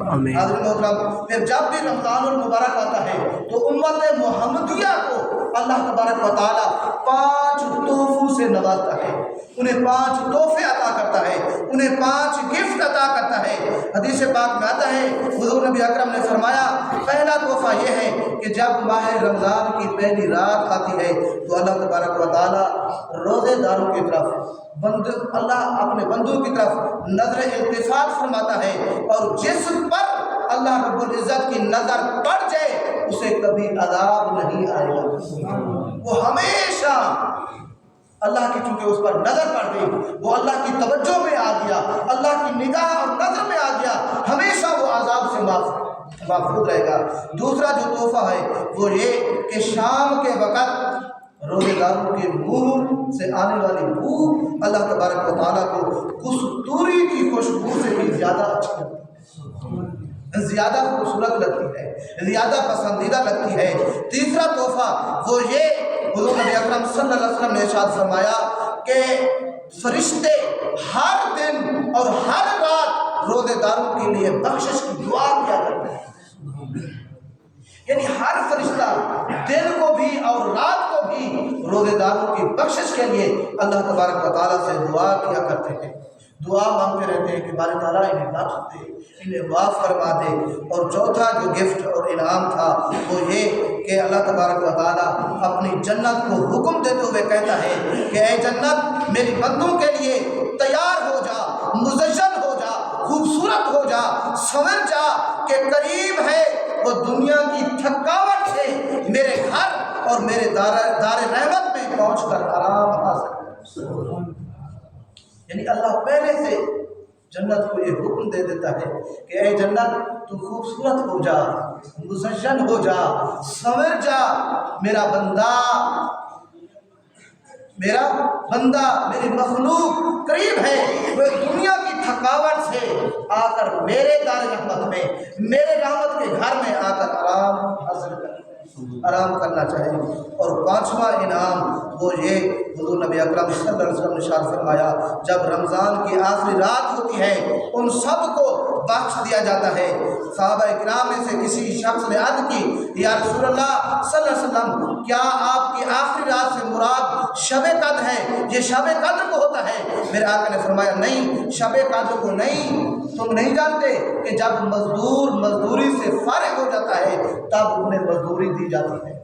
حاضرین محترم، پھر جب بھی رمضان المبارک آتا ہے تو امت محمدیہ کو اللہ تبارک و تعالیٰ 5 تحفوں سے نوازتا ہے، انہیں 5 تحفے عطا کرتا ہے، انہیں 5 گفٹ عطا کرتا ہے۔ حدیث پاک میں آتا ہے، حضور نبی اکرم نے فرمایا پہلا تحفہ یہ ہے کہ جب ماہ رمضان کی پہلی رات آتی ہے تو اللہ تبارک و تعالیٰ روزے داروں کی طرف اللہ اپنے بندوں کی طرف نظر التفات فرماتا ہے، اور جس پر اللہ رب العزت کی نظر پڑ جائے اسے کبھی عذاب نہیں آئے گا۔ وہ ہمیشہ اللہ کی چونکہ اس پر نظر پڑ گئی، وہ اللہ کی توجہ میں آ گیا، اللہ کی نگاہ اور نظر میں آ گیا، ہمیشہ وہ عذاب سے محفوظ رہے گا۔ دوسرا جو تحفہ ہے وہ یہ کہ شام کے وقت روزے داروں کے منہ سے آنے والی بو اللہ تبارک و تعالیٰ کو کستوری کی خوشبو سے بھی زیادہ اچھی لگتی ہے، زیادہ خوبصورت لگتی ہے، زیادہ پسندیدہ لگتی ہے۔ تیسرا تحفہ وہ یہ، حضور نبی اکرم صلی اللہ علیہ وسلم نے ارشاد فرمایا کہ فرشتے ہر دن اور ہر رات روزے داروں کے لیے بخشش کی دعا کیا کرتے ہیں، یعنی ہر فرشتہ دن کو بھی اور رات کو بھی روزے داروں کی بخشش کے لیے اللہ تبارک و تعالیٰ سے دعا کیا کرتے ہیں، دعا مانگتے رہتے ہیں کہ باری تعالیٰ انہیں بخش دے، انہیں معاف فرما دے۔ اور چوتھا جو گفٹ اور انعام تھا وہ یہ کہ اللہ تبارک و تعالیٰ اپنی جنت کو حکم دیتے ہوئے کہتا ہے کہ اے جنت میری بندوں کے لیے تیار ہو جا، مزین ہو جا، خوبصورت ہو جا، سنور جا، کہ قریب ہے وہ دنیا کی تھکاوٹ سے میرے گھر اور میرے دار رحمت میں پہنچ کر آرام حاصل کرے۔ یعنی اللہ پہلے سے جنت کو یہ حکم دے دیتا ہے کہ اے جنت تو خوبصورت ہو جا، مزین ہو جا، سنور جا، میرا بندہ میری مخلوق قریب ہے، وہ دنیا کی تھکاوٹ سے آ کر میرے دار رحمت میں، میرے رحمت کے گھر میں آ کر آرام حاصل کرے، آرام کرنا چاہیے۔ اور پانچواں انعام وہ یہ، حضور نبی اکرم صلی اللہ علیہ وسلم نے ارشاد فرمایا جب رمضان کی آخری رات ہوتی ہے ان سب کو بخش دیا جاتا ہے۔ صحابہ اکرام میں سے کسی شخص نے عرض کی یا رسول اللہ صلی اللہ علیہ وسلم کیا آپ کی آخری رات سے مراد شب قدر ہے؟ یہ شب قدر کو ہوتا ہے؟ میرے آقا نے فرمایا نہیں، شب قدر کو نہیں، تم نہیں جانتے کہ جب مزدور مزدوری سے فارغ ہو جاتا ہے تب انہیں مزدوری دی جاتی ہے،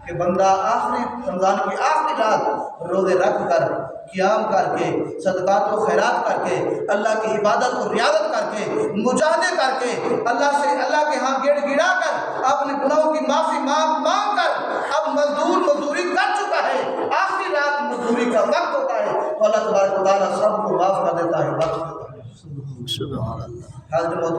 کہ بندہ آخری رمضان کی آخری رات روزے رکھ کر، قیام کر کے، صدقات و خیرات کر کے، اللہ کی عبادت و ریاضت کر کے، مجاہدے کر کے، اللہ کے ہاں گڑ گڑا کر، اپنے گناہوں کی معافی مانگ کر اب مزدوری کر چکا ہے، آخری رات مزدوری کا وقت ہوتا ہے تو اللہ تبارک و تعالیٰ سب کو معاف کر دیتا ہے، بخش دیتا ہے۔ سبحان اللہ۔